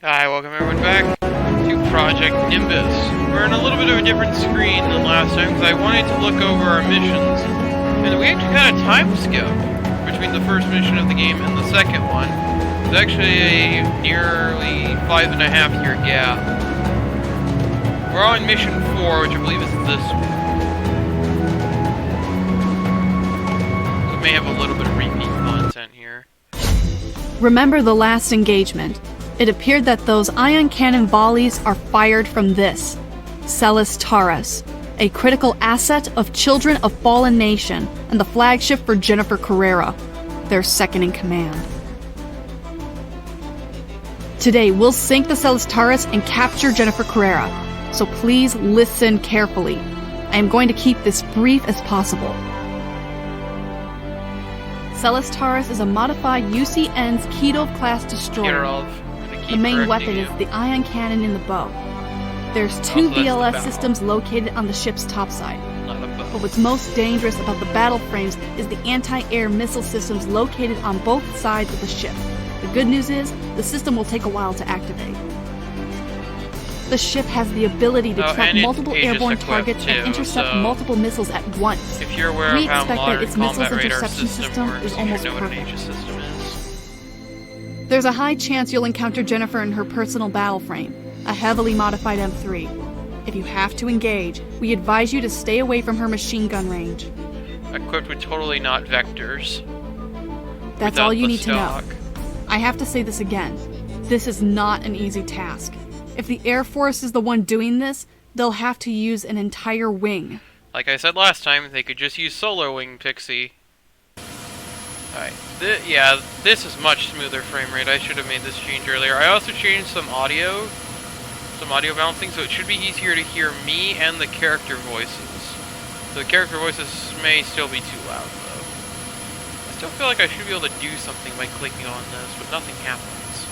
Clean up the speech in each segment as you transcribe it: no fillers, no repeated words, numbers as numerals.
Hi, welcome everyone back to Project Nimbus. We're in a little bit of a different screen than last time because I wanted to look over our missions. And we actually had a time skip between the first mission of the game and the second one. It's actually a nearly 5.5 year gap. We're on mission 4, which I believe is this one. So it may have a little bit of repeat content here. Remember the last engagement. It appeared that those ion cannon volleys are fired from this, Celis Taurus, a critical asset of Children of Fallen Nation and the flagship for Jennifer Carrera, their second in command. Today, we'll sink the Celis Taurus and capture Jennifer Carrera, so please listen carefully. I am going to keep this brief as possible. Celis Taurus is a modified UCN's Kedov-class destroyer. The main weapon is the ion cannon in the bow. There's two VLS systems located on the ship's topside. But what's most dangerous about the battle frames is the anti-air missile systems located on both sides of the ship. The good news is, the system will take a while to activate. The ship has the ability to track multiple airborne targets and intercept multiple missiles at once. If you're aware We of how expect that modern its missiles combat radar interception system works, is you almost know what an perfect. Aegis system is. There's a high chance you'll encounter Jennifer in her personal battle frame, a heavily modified M3. If you have to engage, we advise you to stay away from her machine gun range. Equipped with totally not vectors. That's all you need to know. I have to say this again. This is not an easy task. If the Air Force is the one doing this, they'll have to use an entire wing. Like I said last time, they could just use Solo Wing Pixie. Alright, yeah, this is much smoother frame rate. I should have made this change earlier. I also changed some audio balancing, so it should be easier to hear me and the character voices. So the character voices may still be too loud, though. I still feel like I should be able to do something by clicking on this, but nothing happens.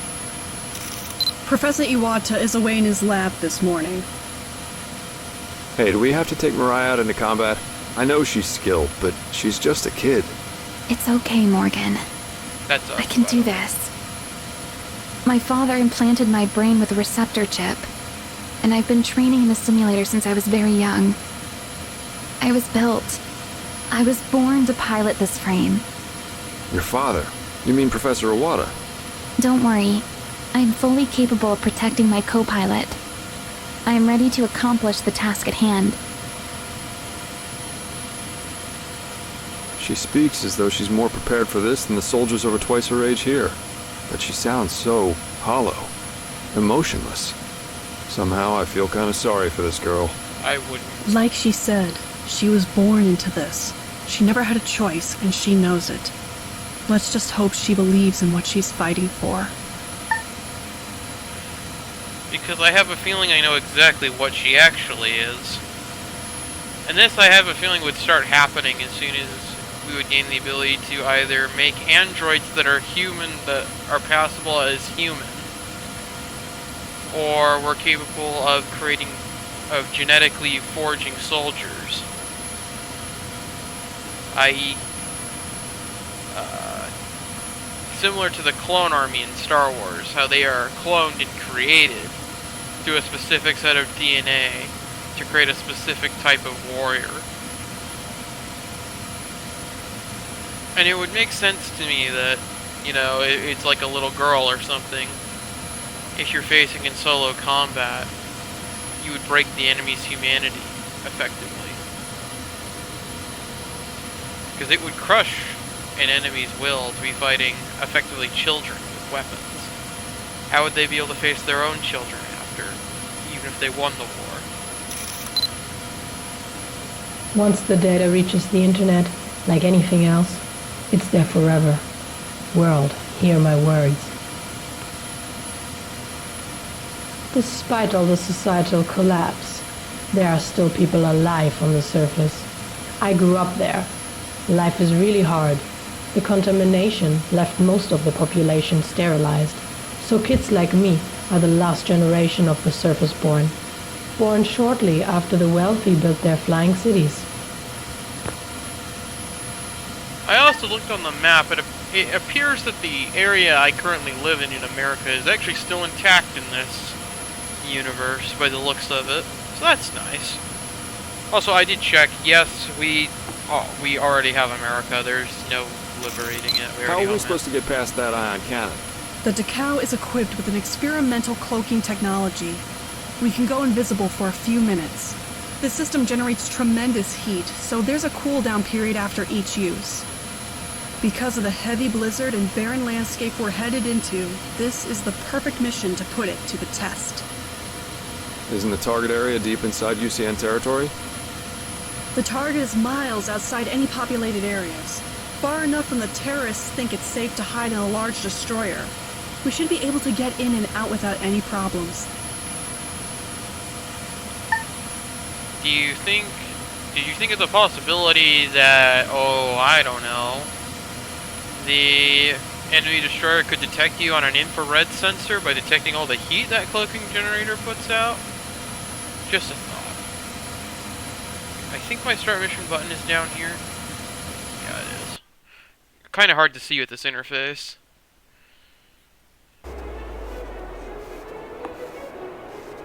Professor Iwata is away in his lab this morning. Hey, do we have to take Mariah out into combat? I know she's skilled, but she's just a kid. It's okay, Morgan. That's us. I can do this. My father implanted my brain with a receptor chip, and I've been training in a simulator since I was very young. I was born to pilot this frame. Your father? You mean Professor Iwata? Don't worry. I'm fully capable of protecting my co-pilot. I am ready to accomplish the task at hand. She speaks as though she's more prepared for this than the soldiers over twice her age here. But she sounds so hollow, emotionless. Somehow I feel kind of sorry for this girl. I wouldn't. Like she said, she was born into this. She never had a choice, and she knows it. Let's just hope she believes in what she's fighting for. Because I have a feeling I know exactly what she actually is. And this I have a feeling would start happening as soon as we would gain the ability to either make androids that are human, that are passable as human, or we're capable of genetically forging soldiers, i.e. Similar to the clone army in Star Wars, how they are cloned and created through a specific set of DNA to create a specific type of warrior. And it would make sense to me that, you know, it's like a little girl or something. If you're facing in solo combat, you would break the enemy's humanity, effectively. Because it would crush an enemy's will to be fighting, effectively, children with weapons. How would they be able to face their own children after, even if they won the war? Once the data reaches the internet, like anything else, it's there forever. World, hear my words. Despite all the societal collapse, there are still people alive on the surface. I grew up there. Life is really hard. The contamination left most of the population sterilized, so kids like me are the last generation of the surface-born, born shortly after the wealthy built their flying cities. I also looked on the map, and it appears that the area I currently live in America is actually still intact in this universe by the looks of it. So that's nice. Also, I did check. Yes, we already have America. There's no liberating it. How are we supposed to get past that ion cannon? The Dachau is equipped with an experimental cloaking technology. We can go invisible for a few minutes. The system generates tremendous heat, so there's a cooldown period after each use. Because of the heavy blizzard and barren landscape we're headed into, this is the perfect mission to put it to the test. Isn't the target area deep inside UCN territory? The target is miles outside any populated areas. Far enough from the terrorists think it's safe to hide in a large destroyer. We should be able to get in and out without any problems. Did you think of the possibility that, I don't know, the enemy destroyer could detect you on an infrared sensor by detecting all the heat that cloaking generator puts out? Just a thought. I think my start mission button is down here. Yeah, it is. Kind of hard to see with this interface.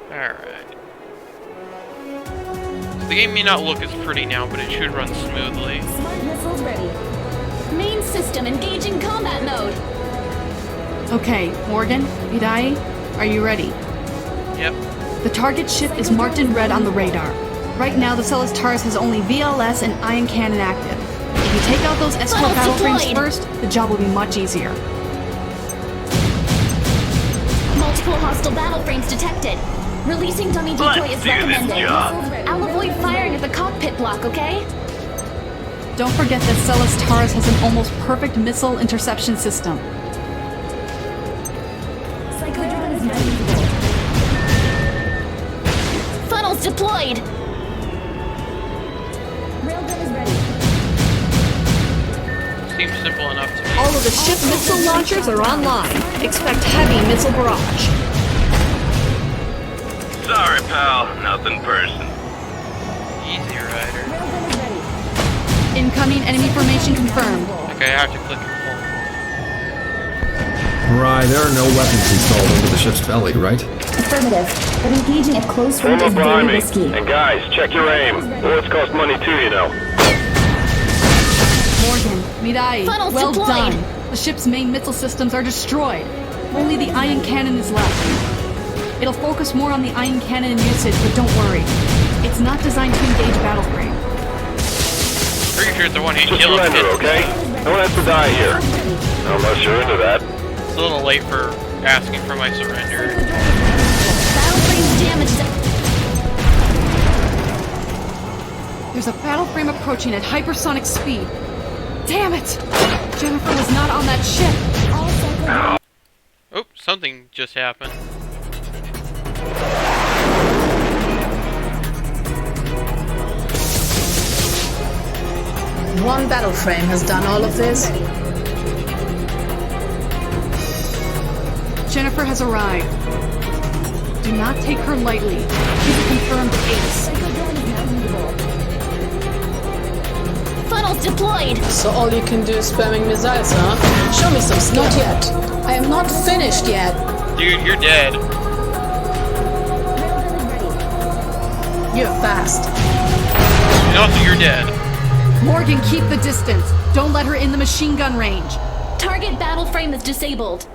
Alright. The game may not look as pretty now, but it should run smoothly. Smart missiles ready. Main system engaging combat mode. Okay, Morgan, Hidai, are you ready? Yep. The target ship is marked in red on the radar. Right now, the Celes Taurus has only VLS and ion cannon active. If you take out those escort battle frames first, the job will be much easier. Multiple hostile battle frames detected. Releasing dummy decoy is recommended. I'll avoid firing at the cockpit block, okay? Don't forget that Celes Taurus has an almost perfect missile interception system. Psychodrone is ready. Funnels deployed. Railgun is ready. Seems simple enough to me. All of the ship missile launchers are online. Expect heavy missile barrage. Sorry, pal. Nothing personal. Easy, Ryder. Railgun is ready. Incoming enemy formation confirmed. Okay, I have to click inform. Right, there are no weapons installed under the ship's belly, right? Affirmative, but engaging at close range is very risky. And guys, check your aim. Bullets cost money too, you know. Morgan, Mirai, Funnels well deployed. done. The ship's main missile systems are destroyed. Only the ion cannon is left. It'll focus more on the ion cannon and usage, but don't worry. It's not designed to engage battle frame. Pretty sure it's the one who Just killed surrender, okay? No one has to die here. Unless you're into that. It's a little late for asking for my surrender. Battle frames damaged. There's a battle frame approaching at hypersonic speed. Damn it! Jennifer was not on that ship. Oh, something just happened. One battle frame has done all of this. Jennifer has arrived. Do not take her lightly. She's a confirmed ace. Funnels deployed. So all you can do is spamming missiles, huh? Show me some skill. Not yet. I am not finished yet. Dude, you're dead. You're fast. And also, you're dead. Morgan, keep the distance. Don't let her in the machine gun range. Target battle frame is disabled.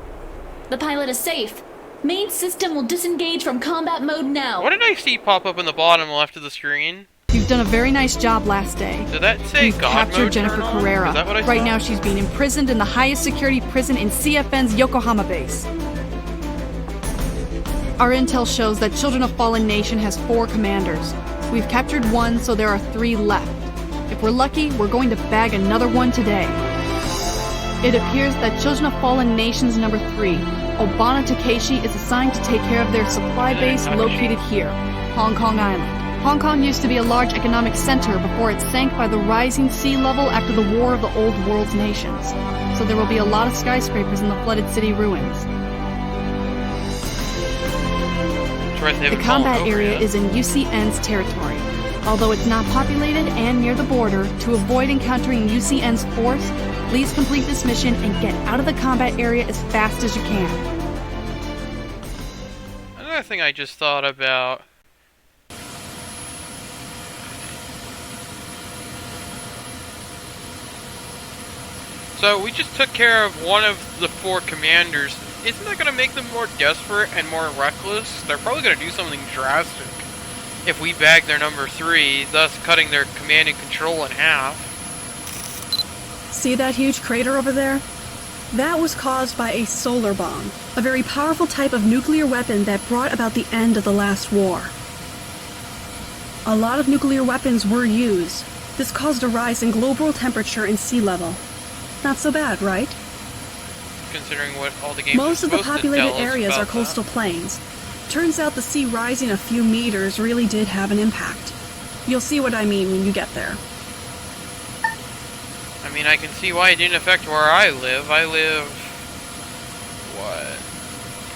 The pilot is safe. Main system will disengage from combat mode now. What did I see pop up in the bottom left of the screen? You've done a very nice job last day. Did that say You've God captured mode Jennifer turn on? Carrera. Is that what I Right saw? now she's being imprisoned in the highest security prison in CFN's Yokohama base. Our intel shows that Children of Fallen Nation has 4 commanders. We've captured 1, so there are 3 left. If we're lucky, we're going to bag another one today. It appears that Children of Fallen Nation's number 3, Obana Takeshi, is assigned to take care of their supply base located here, Hong Kong Island. Hong Kong used to be a large economic center before it sank by the rising sea level after the War of the Old World's Nations. So there will be a lot of skyscrapers in the flooded city ruins. The combat area is in UCN's territory. Although it's not populated and near the border, to avoid encountering UCN's force, Please complete this mission and get out of the combat area as fast as you can. Another thing I just thought about. So we just took care of one of the 4 commanders. Isn't that going to make them more desperate and more reckless? They're probably going to do something drastic if we bag their number 3, thus cutting their command and control in half. See that huge crater over there? That was caused by a solar bomb, a very powerful type of nuclear weapon that brought about the end of the last war. A lot of nuclear weapons were used. This caused a rise in global temperature and sea level. Not so bad, right? Considering what all the games Most are of the supposed to populated tell us areas about are coastal that. plains. Turns out the sea rising a few meters really did have an impact. You'll see what I mean when you get there. I mean, I can see why it didn't affect where I live. I live, what,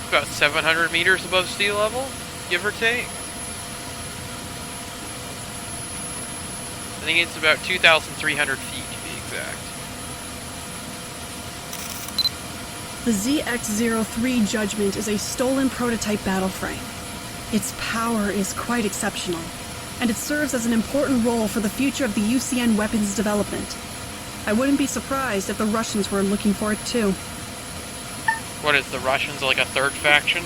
about 700 meters above sea level, give or take? I think it's about 2,300 feet, to be exact. The ZX-03 Judgment is a stolen prototype battle frame. Its power is quite exceptional, and it serves as an important role for the future of the UCN weapons development. I wouldn't be surprised if the Russians were looking for it too. What is the Russians, like a third faction?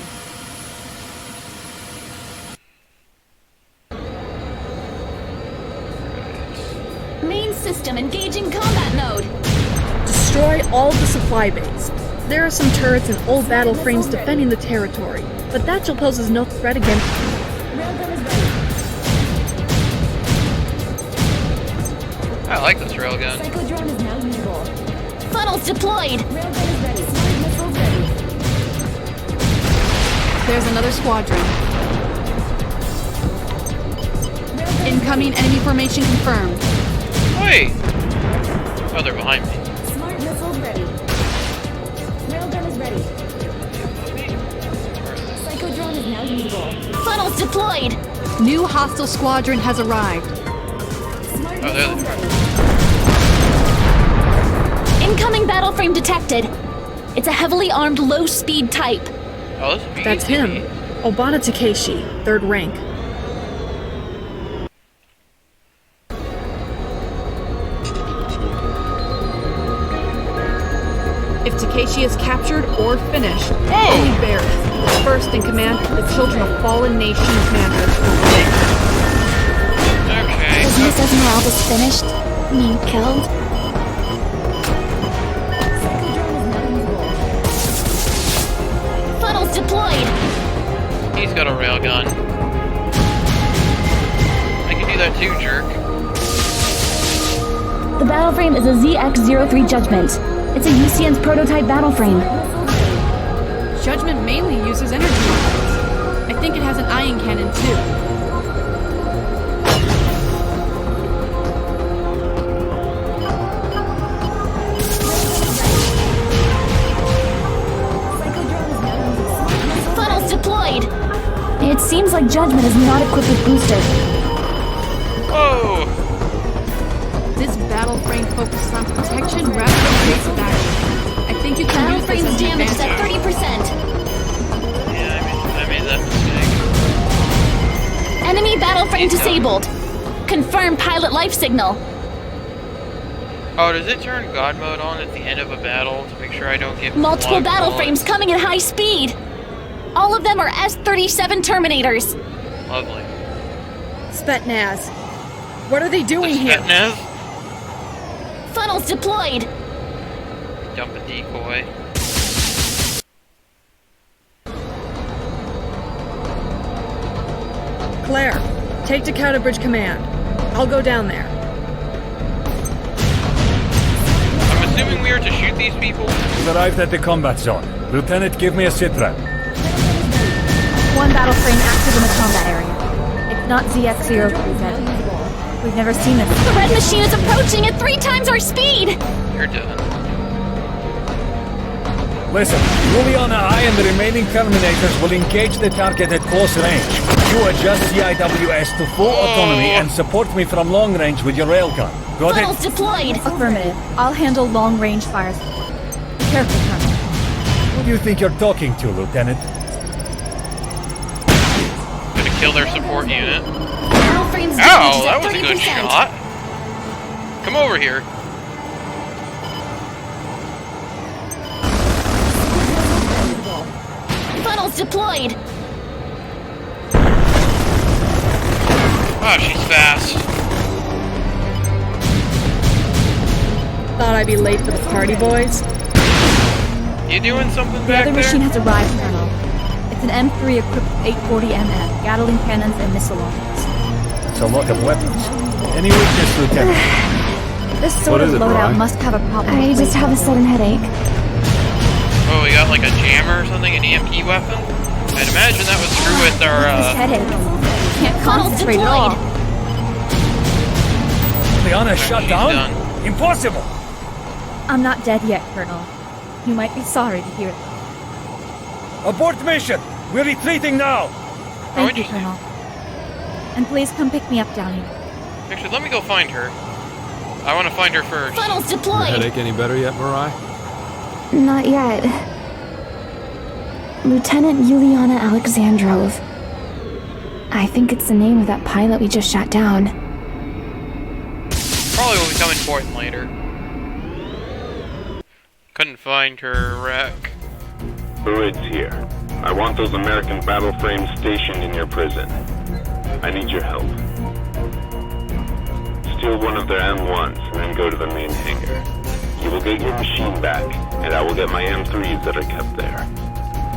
Main system engaging combat mode. Destroy all of the supply bays. There are some turrets and old battle frames defending the territory, but that still poses no threat against Railgun is ready. I like this railgun. Psychodrone is now usable. Funnels deployed. Railgun is ready. Smart missiles ready. There's another squadron. Incoming enemy formation confirmed. Wait! Oh, they're behind me. Smart missiles ready. Railgun is ready. Psychodrone is now usable. Funnels deployed. New hostile squadron has arrived. Smart Oh, there missiles they ready. Incoming battle frame detected. It's a heavily armed, low-speed type. Oh, this would be That's easy. him. Obana Takeshi, 3rd rank. If Takeshi is captured or finished, only Barrett, first in command of the Children of Fallen Nation commanders, will remain. Okay. Business Esmeralda's finished. Me killed. Psychodrone is now usable. Funnels deployed. He's got a railgun. I can do that too, jerk. The battle frame is a ZX-03 Judgment. It's a UCN's prototype battle frame. Judgment mainly uses energy weapons. I think it has an ion cannon too. Funnels deployed. It seems like Judgment is not equipped with boosters. Whoa! This battle frame focuses on protection rather than base action. I think you can Battle use this frame's as an damage is at advantage. 30%. Yeah, I made that mistake. Enemy battle frame disabled. Confirm pilot life signal. Oh, does it turn God mode on at the end of a battle to make sure I don't get Multiple blocked battle on? frames coming at high speed. All of them are S-37 Terminators. Lovely. Spetsnaz. What are they doing here? Spetsnaz? Funnels deployed. Dump a decoy. Claire, take to Counter Bridge Command. I'll go down there. I'm assuming we are to shoot these people? We've arrived at the combat zone. Lieutenant, give me a sitrep. One battle frame active in the combat area. It's not ZX-03 yet. We've never seen this. The red machine is approaching at 3 times our speed. You're done. Listen, Juliana I and the remaining Terminators will engage the target at close range. You adjust CIWS to full autonomy and support me from long range with your railgun. Got it? Funnels deployed! Affirmative. I'll handle long-range fire support. Be careful, Colonel. Who do you think you're talking to, Lieutenant? Gonna kill their support unit. Battle frames Ow, damaged that at was a good 30%. shot. Come over here. Funnels deployed! Oh, she's fast. Thought I'd be late for the party, boys. You doing something The back other there? machine has arrived, Colonel. It's an M3 equipped with 840 mm, Gatling cannons, and missile launchers. That's a lot of weapons. Any weakness, Lieutenant? This sort What of is it, loadout Mariah? must have a problem. I with just have a sudden headache. Oh, we got like a jammer or something, an EMP weapon? I'd imagine that would screw with our, headache. Can't Funnels concentrate at all. deployed! Liana shut she's down? done. Impossible! I'm not dead yet, Colonel. You might be sorry to hear that. Abort mission! We're retreating now! Thank you, interesting. Colonel. And please come pick me up down here. Actually, let me go find her. I want to find her first. Funnels Your deployed! headache any better yet, Mariah? Not yet. Lieutenant Yuliana Alexandrov. I think it's the name of that pilot we just shot down. Probably will become important later. Couldn't find her wreck. Druid's here. I want those American battle frames stationed in your prison. I need your help. Steal one of their M1s and then go to the main hangar. You will get your machine back, and I will get my M3s that are kept there.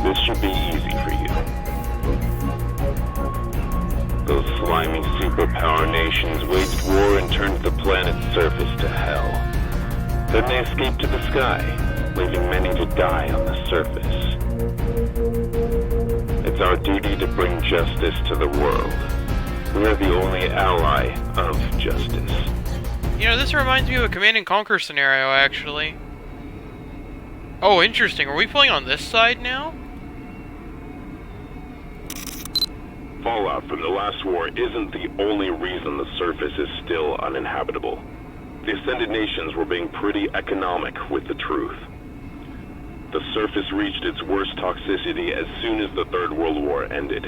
This should be easy for you. Those slimy superpower nations waged war and turned the planet's surface to hell. Then they escaped to the sky, leaving many to die on the surface. It's our duty to bring justice to the world. We are the only ally of justice. You know, this reminds me of a Command and Conquer scenario, actually. Oh, interesting. Are we playing on this side now? Fallout from the last war isn't the only reason the surface is still uninhabitable. The Ascended Nations were being pretty economic with the truth. The surface reached its worst toxicity as soon as the Third World War ended.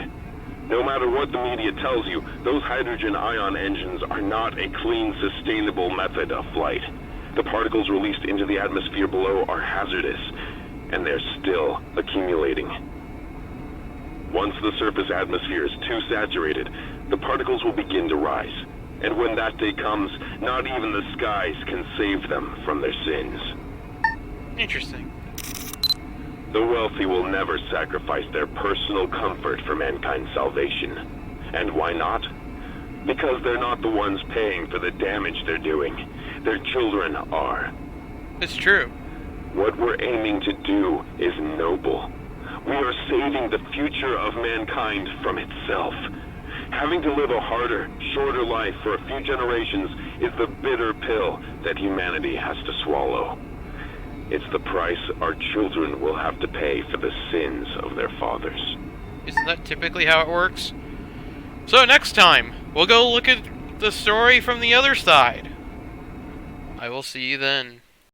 No matter what the media tells you, those hydrogen ion engines are not a clean, sustainable method of flight. The particles released into the atmosphere below are hazardous, and they're still accumulating. Once the surface atmosphere is too saturated, the particles will begin to rise. And when that day comes, not even the skies can save them from their sins. Interesting. The wealthy will never sacrifice their personal comfort for mankind's salvation. And why not? Because they're not the ones paying for the damage they're doing. Their children are. It's true. What we're aiming to do is noble. We are saving the future of mankind from itself. Having to live a harder, shorter life for a few generations is the bitter pill that humanity has to swallow. It's the price our children will have to pay for the sins of their fathers. Isn't that typically how it works? So next time, we'll go look at the story from the other side. I will see you then.